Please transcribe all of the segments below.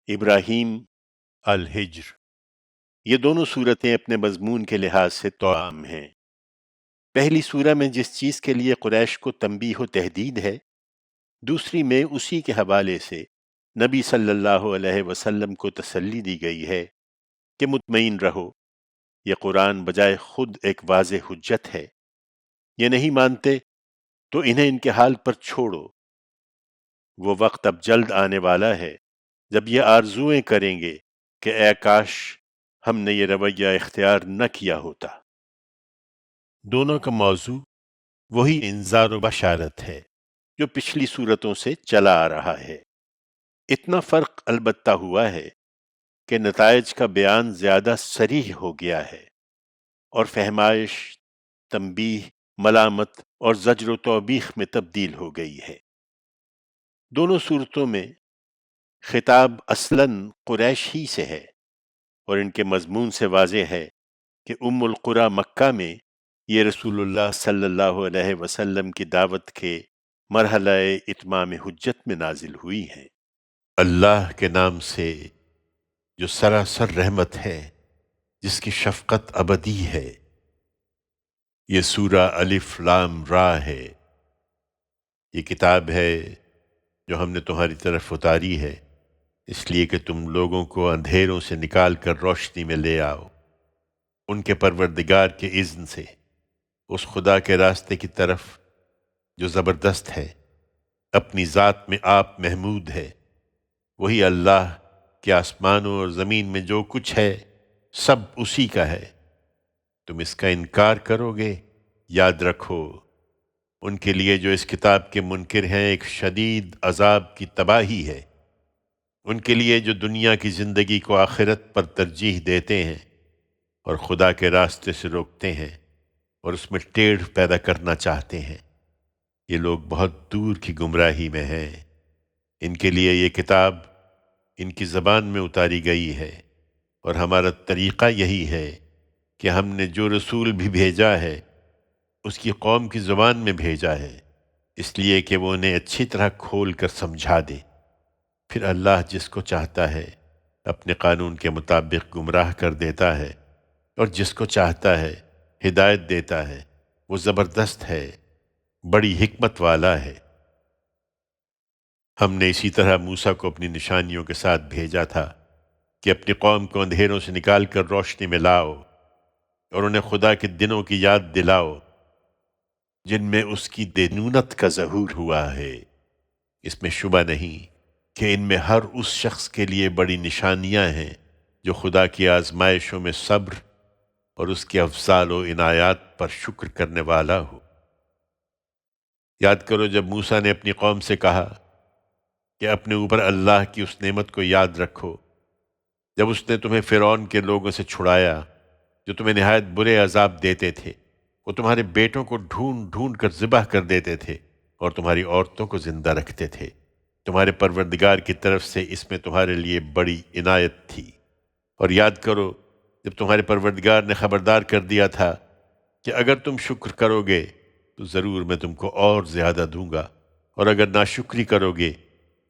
ابراہیم، الحجر، یہ دونوں صورتیں اپنے مضمون کے لحاظ سے توأم ہیں۔ پہلی سورہ میں جس چیز کے لیے قریش کو تنبیہ و تحدید ہے، دوسری میں اسی کے حوالے سے نبی صلی اللہ علیہ وسلم کو تسلی دی گئی ہے کہ مطمئن رہو، یہ قرآن بجائے خود ایک واضح حجت ہے۔ یہ نہیں مانتے تو انہیں ان کے حال پر چھوڑو، وہ وقت اب جلد آنے والا ہے جب یہ آرزوئیں کریں گے کہ اے کاش ہم نے یہ رویہ اختیار نہ کیا ہوتا۔ دونوں کا موضوع وہی انذار و بشارت ہے جو پچھلی صورتوں سے چلا آ رہا ہے۔ اتنا فرق البتہ ہوا ہے کہ نتائج کا بیان زیادہ صریح ہو گیا ہے اور فہمائش، تنبیہ، ملامت اور زجر و توبیخ میں تبدیل ہو گئی ہے۔ دونوں صورتوں میں خطاب اصلاً قریش ہی سے ہے اور ان کے مضمون سے واضح ہے کہ القریٰ مکہ میں یہ رسول اللہ صلی اللہ علیہ وسلم کی دعوت کے مرحلہ اتمام حجت میں نازل ہوئی ہیں۔ اللہ کے نام سے جو سراسر رحمت ہے، جس کی شفقت ابدی ہے۔ یہ سورہ الف لام را ہے۔ یہ کتاب ہے جو ہم نے تمہاری طرف اتاری ہے، اس لیے کہ تم لوگوں کو اندھیروں سے نکال کر روشنی میں لے آؤ، ان کے پروردگار کے اذن سے، اس خدا کے راستے کی طرف جو زبردست ہے، اپنی ذات میں آپ محمود ہے۔ وہی اللہ کہ آسمانوں اور زمین میں جو کچھ ہے سب اسی کا ہے۔ تم اس کا انکار کرو گے، یاد رکھو ان کے لیے جو اس کتاب کے منکر ہیں ایک شدید عذاب کی تباہی ہے۔ ان کے لیے جو دنیا کی زندگی کو آخرت پر ترجیح دیتے ہیں اور خدا کے راستے سے روکتے ہیں اور اس میں ٹیڑھ پیدا کرنا چاہتے ہیں، یہ لوگ بہت دور کی گمراہی میں ہیں۔ ان کے لیے یہ کتاب ان کی زبان میں اتاری گئی ہے اور ہمارا طریقہ یہی ہے کہ ہم نے جو رسول بھی بھیجا ہے اس کی قوم کی زبان میں بھیجا ہے، اس لیے کہ وہ انہیں اچھی طرح کھول کر سمجھا دے۔ پھر اللہ جس کو چاہتا ہے اپنے قانون کے مطابق گمراہ کر دیتا ہے اور جس کو چاہتا ہے ہدایت دیتا ہے۔ وہ زبردست ہے، بڑی حکمت والا ہے۔ ہم نے اسی طرح موسیٰ کو اپنی نشانیوں کے ساتھ بھیجا تھا کہ اپنی قوم کو اندھیروں سے نکال کر روشنی میں لاؤ اور انہیں خدا کے دنوں کی یاد دلاؤ جن میں اس کی دینونت کا ظہور ہوا ہے۔ اس میں شبہ نہیں کہ ان میں ہر اس شخص کے لیے بڑی نشانیاں ہیں جو خدا کی آزمائشوں میں صبر اور اس کے افضال و عنایات پر شکر کرنے والا ہو۔ یاد کرو جب موسیٰ نے اپنی قوم سے کہا کہ اپنے اوپر اللہ کی اس نعمت کو یاد رکھو جب اس نے تمہیں فرعون کے لوگوں سے چھڑایا جو تمہیں نہایت برے عذاب دیتے تھے۔ وہ تمہارے بیٹوں کو ڈھونڈ ڈھونڈ کر ذبح کر دیتے تھے اور تمہاری عورتوں کو زندہ رکھتے تھے۔ تمہارے پروردگار کی طرف سے اس میں تمہارے لیے بڑی عنایت تھی۔ اور یاد کرو جب تمہارے پروردگار نے خبردار کر دیا تھا کہ اگر تم شکر کرو گے تو ضرور میں تم کو اور زیادہ دوں گا، اور اگر ناشکری کرو گے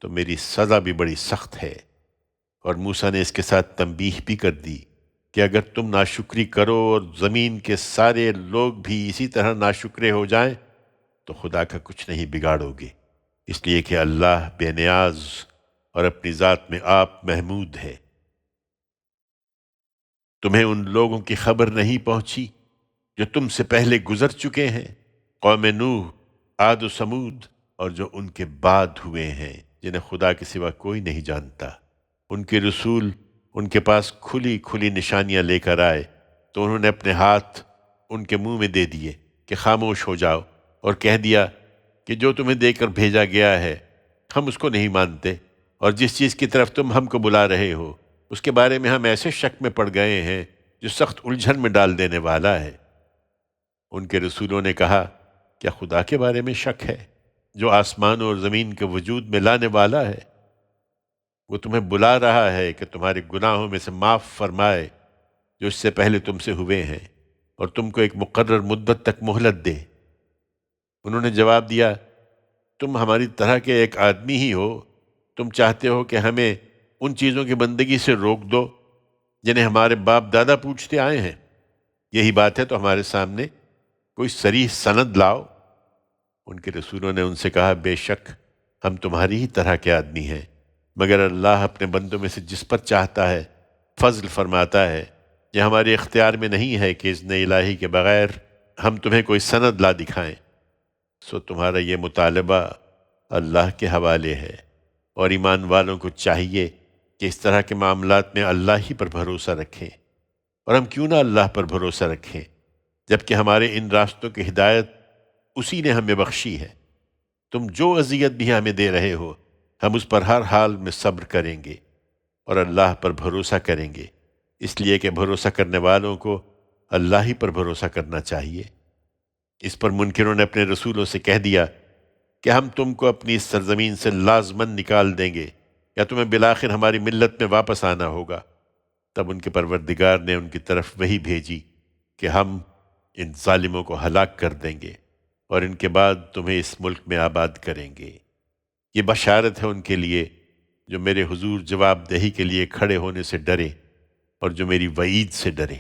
تو میری سزا بھی بڑی سخت ہے۔ اور موسیٰ نے اس کے ساتھ تنبیہ بھی کر دی کہ اگر تم ناشکری کرو اور زمین کے سارے لوگ بھی اسی طرح ناشکرے ہو جائیں تو خدا کا کچھ نہیں بگاڑو گے، اس لیے کہ اللہ بے نیاز اور اپنی ذات میں آپ محمود ہے۔ تمہیں ان لوگوں کی خبر نہیں پہنچی جو تم سے پہلے گزر چکے ہیں، قوم نوح، عاد و سمود، اور جو ان کے بعد ہوئے ہیں جنہیں خدا کے سوا کوئی نہیں جانتا۔ ان کے رسول ان کے پاس کھلی کھلی نشانیاں لے کر آئے تو انہوں نے اپنے ہاتھ ان کے منہ میں دے دیے کہ خاموش ہو جاؤ، اور کہہ دیا کہ جو تمہیں دے کر بھیجا گیا ہے ہم اس کو نہیں مانتے، اور جس چیز کی طرف تم ہم کو بلا رہے ہو اس کے بارے میں ہم ایسے شک میں پڑ گئے ہیں جو سخت الجھن میں ڈال دینے والا ہے۔ ان کے رسولوں نے کہا کیا خدا کے بارے میں شک ہے جو آسمان اور زمین کے وجود میں لانے والا ہے؟ وہ تمہیں بلا رہا ہے کہ تمہارے گناہوں میں سے معاف فرمائے جو اس سے پہلے تم سے ہوئے ہیں، اور تم کو ایک مقرر مدت تک مہلت دے۔ انہوں نے جواب دیا تم ہماری طرح کے ایک آدمی ہی ہو، تم چاہتے ہو کہ ہمیں ان چیزوں کی بندگی سے روک دو جنہیں ہمارے باپ دادا پوچھتے آئے ہیں۔ یہی بات ہے تو ہمارے سامنے کوئی صریح سند لاؤ۔ ان کے رسولوں نے ان سے کہا، بے شک ہم تمہاری ہی طرح کے آدمی ہیں، مگر اللہ اپنے بندوں میں سے جس پر چاہتا ہے فضل فرماتا ہے۔ یہ ہمارے اختیار میں نہیں ہے کہ اذن الہی کے بغیر ہم تمہیں کوئی سند لا دکھائیں، سو تمہارا یہ مطالبہ اللہ کے حوالے ہے، اور ایمان والوں کو چاہیے کہ اس طرح کے معاملات میں اللہ ہی پر بھروسہ رکھیں۔ اور ہم کیوں نہ اللہ پر بھروسہ رکھیں جبکہ ہمارے ان راستوں کی ہدایت اسی نے ہمیں بخشی ہے۔ تم جو اذیت بھی ہمیں دے رہے ہو ہم اس پر ہر حال میں صبر کریں گے اور اللہ پر بھروسہ کریں گے، اس لیے کہ بھروسہ کرنے والوں کو اللہ ہی پر بھروسہ کرنا چاہیے۔ اس پر منکروں نے اپنے رسولوں سے کہہ دیا کہ ہم تم کو اپنی اس سرزمین سے لازماً نکال دیں گے یا تمہیں بالآخر ہماری ملت میں واپس آنا ہوگا۔ تب ان کے پروردگار نے ان کی طرف وحی بھیجی کہ ہم ان ظالموں کو ہلاک کر دیں گے اور ان کے بعد تمہیں اس ملک میں آباد کریں گے۔ یہ بشارت ہے ان کے لیے جو میرے حضور جواب دہی کے لیے کھڑے ہونے سے ڈرے اور جو میری وعید سے ڈرے۔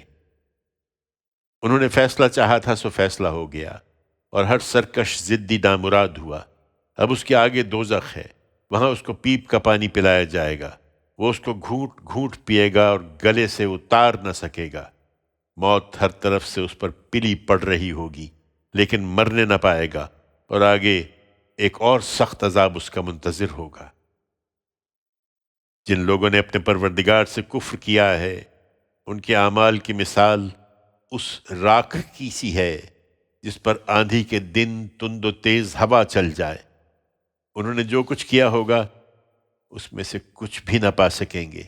انہوں نے فیصلہ چاہا تھا سو فیصلہ ہو گیا، اور ہر سرکش ضدی نامراد ہوا۔ اب اس کے آگے دوزخ ہے، وہاں اس کو پیپ کا پانی پلایا جائے گا، وہ اس کو گھونٹ گھونٹ پیے گا اور گلے سے اتار نہ سکے گا۔ موت ہر طرف سے اس پر پلی پڑ رہی ہوگی لیکن مرنے نہ پائے گا، اور آگے ایک اور سخت عذاب اس کا منتظر ہوگا۔ جن لوگوں نے اپنے پروردگار سے کفر کیا ہے ان کے اعمال کی مثال اس راکھ کی سی ہے جس پر آندھی کے دن تند و تیز ہوا چل جائے۔ انہوں نے جو کچھ کیا ہوگا اس میں سے کچھ بھی نہ پا سکیں گے۔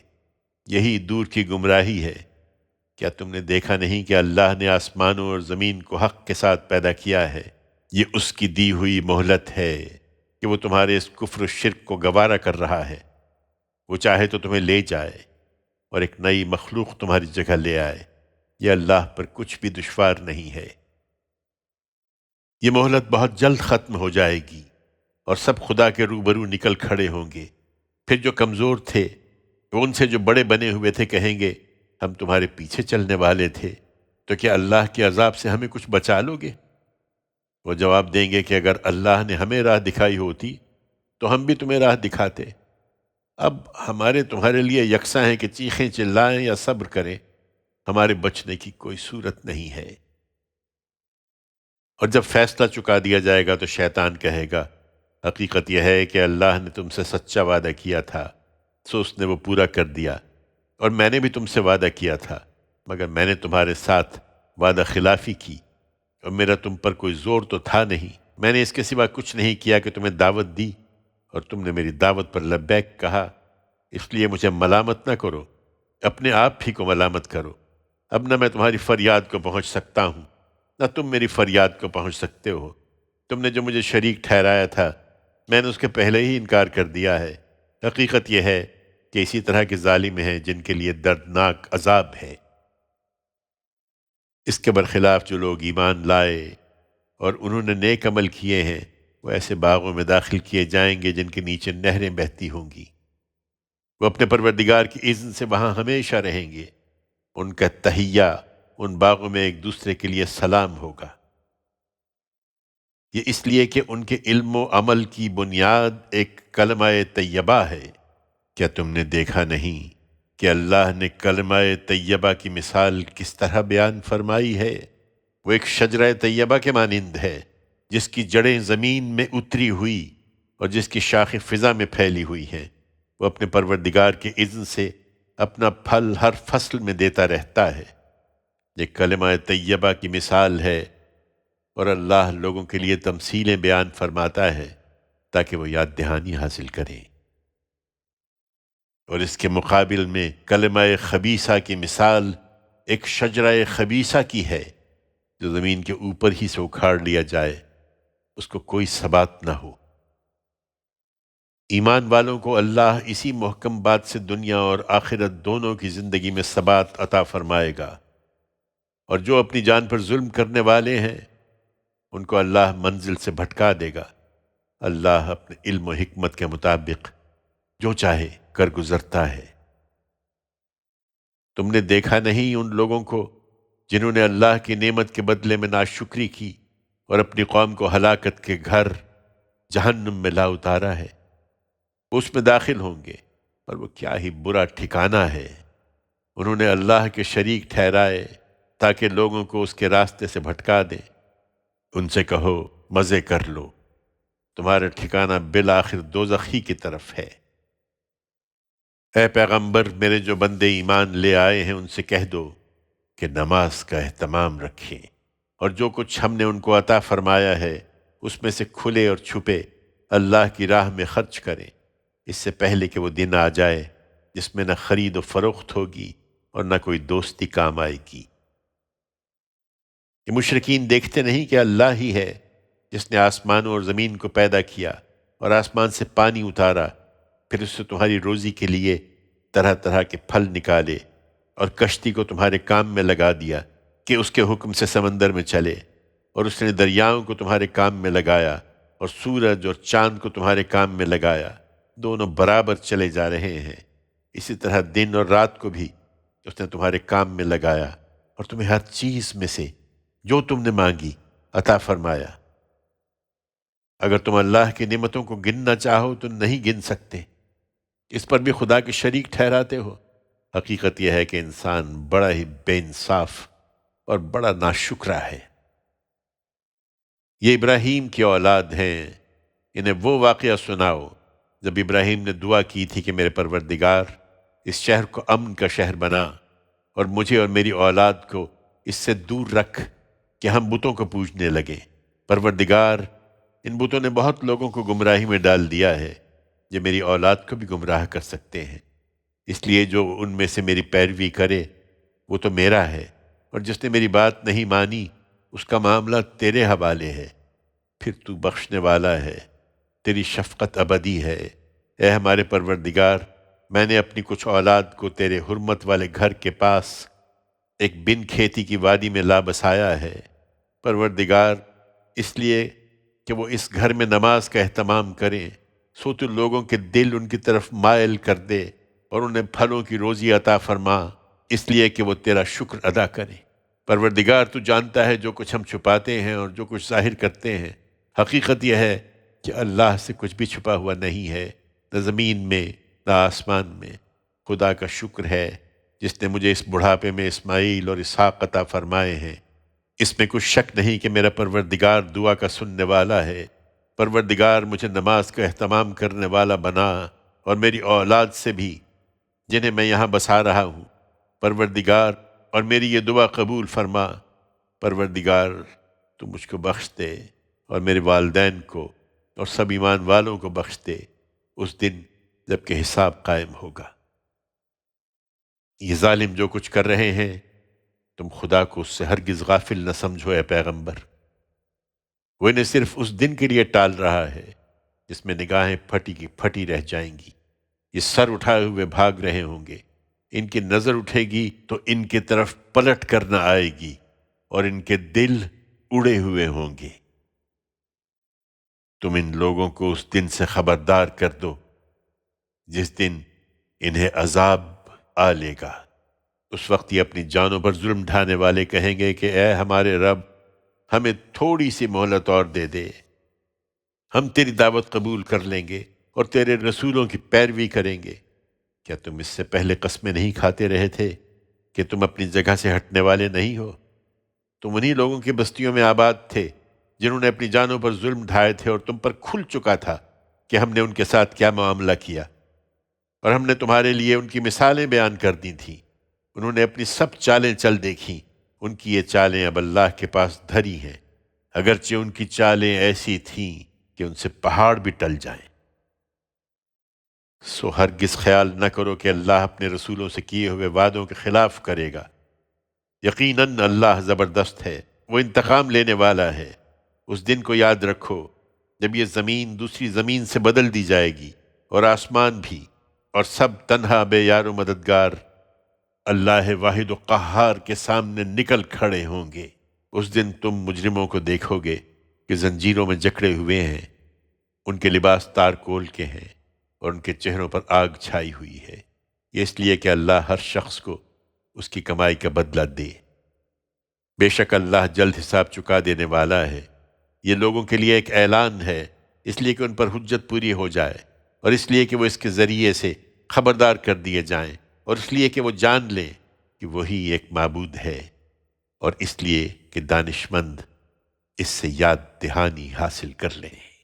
یہی دور کی گمراہی ہے۔ کیا تم نے دیکھا نہیں کہ اللہ نے آسمانوں اور زمین کو حق کے ساتھ پیدا کیا ہے؟ یہ اس کی دی ہوئی مہلت ہے کہ وہ تمہارے اس کفر و شرک کو گوارا کر رہا ہے۔ وہ چاہے تو تمہیں لے جائے اور ایک نئی مخلوق تمہاری جگہ لے آئے، یہ اللہ پر کچھ بھی دشوار نہیں ہے۔ یہ مہلت بہت جلد ختم ہو جائے گی اور سب خدا کے روبرو نکل کھڑے ہوں گے۔ پھر جو کمزور تھے وہ ان سے جو بڑے بنے ہوئے تھے کہیں گے، ہم تمہارے پیچھے چلنے والے تھے، تو کیا اللہ کے عذاب سے ہمیں کچھ بچا لو گے؟ وہ جواب دیں گے کہ اگر اللہ نے ہمیں راہ دکھائی ہوتی تو ہم بھی تمہیں راہ دکھاتے۔ اب ہمارے تمہارے لیے یکساں ہیں کہ چیخیں چلائیں یا صبر کریں، ہمارے بچنے کی کوئی صورت نہیں ہے۔ اور جب فیصلہ چکا دیا جائے گا تو شیطان کہے گا، حقیقت یہ ہے کہ اللہ نے تم سے سچا وعدہ کیا تھا سو اس نے وہ پورا کر دیا، اور میں نے بھی تم سے وعدہ کیا تھا مگر میں نے تمہارے ساتھ وعدہ خلافی کی، اور میرا تم پر کوئی زور تو تھا نہیں، میں نے اس کے سوا کچھ نہیں کیا کہ تمہیں دعوت دی اور تم نے میری دعوت پر لبیک کہا، اس لیے مجھے ملامت نہ کرو، اپنے آپ ہی کو ملامت کرو۔ اب نہ میں تمہاری فریاد کو پہنچ سکتا ہوں نہ تم میری فریاد کو پہنچ سکتے ہو۔ تم نے جو مجھے شریک ٹھہرایا تھا میں نے اس کے پہلے ہی انکار کر دیا ہے۔ حقیقت یہ ہے کہ اسی طرح کے ظالم ہیں جن کے لیے دردناک عذاب ہے۔ اس کے برخلاف جو لوگ ایمان لائے اور انہوں نے نیک عمل کیے ہیں وہ ایسے باغوں میں داخل کیے جائیں گے جن کے نیچے نہریں بہتی ہوں گی۔ وہ اپنے پروردگار کی اذن سے وہاں ہمیشہ رہیں گے۔ ان کا تحیہ ان باغوں میں ایک دوسرے کے لیے سلام ہوگا۔ یہ اس لیے کہ ان کے علم و عمل کی بنیاد ایک کلمہ طیبہ ہے۔ کیا تم نے دیکھا نہیں کہ اللہ نے کلمہ طیبہ کی مثال کس طرح بیان فرمائی ہے؟ وہ ایک شجرہ طیبہ کے مانند ہے جس کی جڑیں زمین میں اتری ہوئی اور جس کی شاخیں فضا میں پھیلی ہوئی ہیں۔ وہ اپنے پروردگار کے اذن سے اپنا پھل ہر فصل میں دیتا رہتا ہے۔ یہ کلمہ طیبہ کی مثال ہے، اور اللہ لوگوں کے لیے تمثیلیں بیان فرماتا ہے تاکہ وہ یاد دہانی حاصل کریں۔ اور اس کے مقابل میں کلمہ خبیثہ کی مثال ایک شجرہ خبیثہ کی ہے جو زمین کے اوپر ہی سے اکھاڑ لیا جائے، اس کو کوئی ثبات نہ ہو۔ ایمان والوں کو اللہ اسی محکم بات سے دنیا اور آخرت دونوں کی زندگی میں ثبات عطا فرمائے گا، اور جو اپنی جان پر ظلم کرنے والے ہیں ان کو اللہ منزل سے بھٹکا دے گا۔ اللہ اپنے علم و حکمت کے مطابق جو چاہے کر گزرتا ہے۔ تم نے دیکھا نہیں ان لوگوں کو جنہوں نے اللہ کی نعمت کے بدلے میں ناشکری کی اور اپنی قوم کو ہلاکت کے گھر جہنم میں لا اتارا ہے؟ اس میں داخل ہوں گے، پر وہ کیا ہی برا ٹھکانہ ہے۔ انہوں نے اللہ کے شریک ٹھہرائے تاکہ لوگوں کو اس کے راستے سے بھٹکا دیں۔ ان سے کہو مزے کر لو، تمہارا ٹھکانہ بالآخر دوزخ ہی کی طرف ہے۔ اے پیغمبر، میرے جو بندے ایمان لے آئے ہیں ان سے کہہ دو کہ نماز کا اہتمام رکھیں، اور جو کچھ ہم نے ان کو عطا فرمایا ہے اس میں سے کھلے اور چھپے اللہ کی راہ میں خرچ کریں، اس سے پہلے کہ وہ دن آ جائے جس میں نہ خرید و فروخت ہوگی اور نہ کوئی دوستی کام آئے گی۔ یہ مشرکین دیکھتے نہیں کہ اللہ ہی ہے جس نے آسمانوں اور زمین کو پیدا کیا اور آسمان سے پانی اتارا، پھر اس سے تمہاری روزی کے لیے طرح طرح کے پھل نکالے، اور کشتی کو تمہارے کام میں لگا دیا کہ اس کے حکم سے سمندر میں چلے، اور اس نے دریاؤں کو تمہارے کام میں لگایا اور سورج اور چاند کو تمہارے کام میں لگایا، دونوں برابر چلے جا رہے ہیں۔ اسی طرح دن اور رات کو بھی اس نے تمہارے کام میں لگایا اور تمہیں ہر چیز میں سے جو تم نے مانگی عطا فرمایا۔ اگر تم اللہ کی نعمتوں کو گننا چاہو تو نہیں گن سکتے، اس پر بھی خدا کے شریک ٹھہراتے ہو۔ حقیقت یہ ہے کہ انسان بڑا ہی بے انصاف اور بڑا ناشکرا ہے۔ یہ ابراہیم کی اولاد ہیں، انہیں وہ واقعہ سناؤ جب ابراہیم نے دعا کی تھی کہ میرے پروردگار اس شہر کو امن کا شہر بنا، اور مجھے اور میری اولاد کو اس سے دور رکھ کہ ہم بتوں کو پوجنے لگیں۔ پروردگار، ان بتوں نے بہت لوگوں کو گمراہی میں ڈال دیا ہے، جو میری اولاد کو بھی گمراہ کر سکتے ہیں۔ اس لیے جو ان میں سے میری پیروی کرے وہ تو میرا ہے، اور جس نے میری بات نہیں مانی اس کا معاملہ تیرے حوالے ہے۔ پھر تو بخشنے والا ہے، تیری شفقت ابدی ہے۔ اے ہمارے پروردگار، میں نے اپنی کچھ اولاد کو تیرے حرمت والے گھر کے پاس ایک بن کھیتی کی وادی میں لا بسایا ہے۔ پروردگار، اس لیے کہ وہ اس گھر میں نماز کا اہتمام کریں، سو تو لوگوں کے دل ان کی طرف مائل کر دے اور انہیں پھلوں کی روزی عطا فرما، اس لیے کہ وہ تیرا شکر ادا کریں۔ پروردگار، تو جانتا ہے جو کچھ ہم چھپاتے ہیں اور جو کچھ ظاہر کرتے ہیں۔ حقیقت یہ ہے کہ اللہ سے کچھ بھی چھپا ہوا نہیں ہے، نہ زمین میں نہ آسمان میں۔ خدا کا شکر ہے جس نے مجھے اس بڑھاپے میں اسماعیل اور اسحاق عطا فرمائے ہیں۔ اس میں کچھ شک نہیں کہ میرا پروردگار دعا کا سننے والا ہے۔ پروردگار، مجھے نماز کا اہتمام کرنے والا بنا، اور میری اولاد سے بھی جنہیں میں یہاں بسا رہا ہوں۔ پروردگار، اور میری یہ دعا قبول فرما۔ پروردگار، تو مجھ کو بخش دے اور میرے والدین کو اور سب ایمان والوں کو بخش دے اس دن جب کہ حساب قائم ہوگا۔ یہ ظالم جو کچھ کر رہے ہیں تم خدا کو اس سے ہرگز غافل نہ سمجھو اے پیغمبر۔ وہ انہیں صرف اس دن کے لیے ٹال رہا ہے جس میں نگاہیں پھٹی کی پھٹی رہ جائیں گی۔ یہ سر اٹھائے ہوئے بھاگ رہے ہوں گے، ان کی نظر اٹھے گی تو ان کی طرف پلٹ کر نہ آئے گی، اور ان کے دل اڑے ہوئے ہوں گے۔ تم ان لوگوں کو اس دن سے خبردار کر دو جس دن انہیں عذاب آ لے گا۔ اس وقت یہ اپنی جانوں پر ظلم ڈھانے والے کہیں گے کہ اے ہمارے رب، ہمیں تھوڑی سی مہلت اور دے دے، ہم تیری دعوت قبول کر لیں گے اور تیرے رسولوں کی پیروی کریں گے۔ کیا تم اس سے پہلے قسمیں نہیں کھاتے رہے تھے کہ تم اپنی جگہ سے ہٹنے والے نہیں ہو؟ تم انہی لوگوں کی بستیوں میں آباد تھے جنہوں نے اپنی جانوں پر ظلم ڈھائے تھے، اور تم پر کھل چکا تھا کہ ہم نے ان کے ساتھ کیا معاملہ کیا، اور ہم نے تمہارے لیے ان کی مثالیں بیان کر دی تھیں۔ انہوں نے اپنی سب چالیں چل دیکھیں، ان کی یہ چالیں اب اللہ کے پاس دھری ہیں، اگرچہ ان کی چالیں ایسی تھیں کہ ان سے پہاڑ بھی ٹل جائیں۔ سو ہرگز خیال نہ کرو کہ اللہ اپنے رسولوں سے کیے ہوئے وعدوں کے خلاف کرے گا۔ یقیناً اللہ زبردست ہے، وہ انتقام لینے والا ہے۔ اس دن کو یاد رکھو جب یہ زمین دوسری زمین سے بدل دی جائے گی، اور آسمان بھی، اور سب تنہا بے یار و مددگار اللہ واحد و قہار کے سامنے نکل کھڑے ہوں گے۔ اس دن تم مجرموں کو دیکھو گے کہ زنجیروں میں جکڑے ہوئے ہیں، ان کے لباس تارکول کے ہیں، اور ان کے چہروں پر آگ چھائی ہوئی ہے۔ یہ اس لیے کہ اللہ ہر شخص کو اس کی کمائی کا بدلہ دے۔ بے شک اللہ جلد حساب چکا دینے والا ہے۔ یہ لوگوں کے لیے ایک اعلان ہے، اس لیے کہ ان پر حجت پوری ہو جائے، اور اس لیے کہ وہ اس کے ذریعے سے خبردار کر دیے جائیں، اور اس لیے کہ وہ جان لیں کہ وہی ایک معبود ہے، اور اس لیے کہ دانشمند اس سے یاد دہانی حاصل کر لیں۔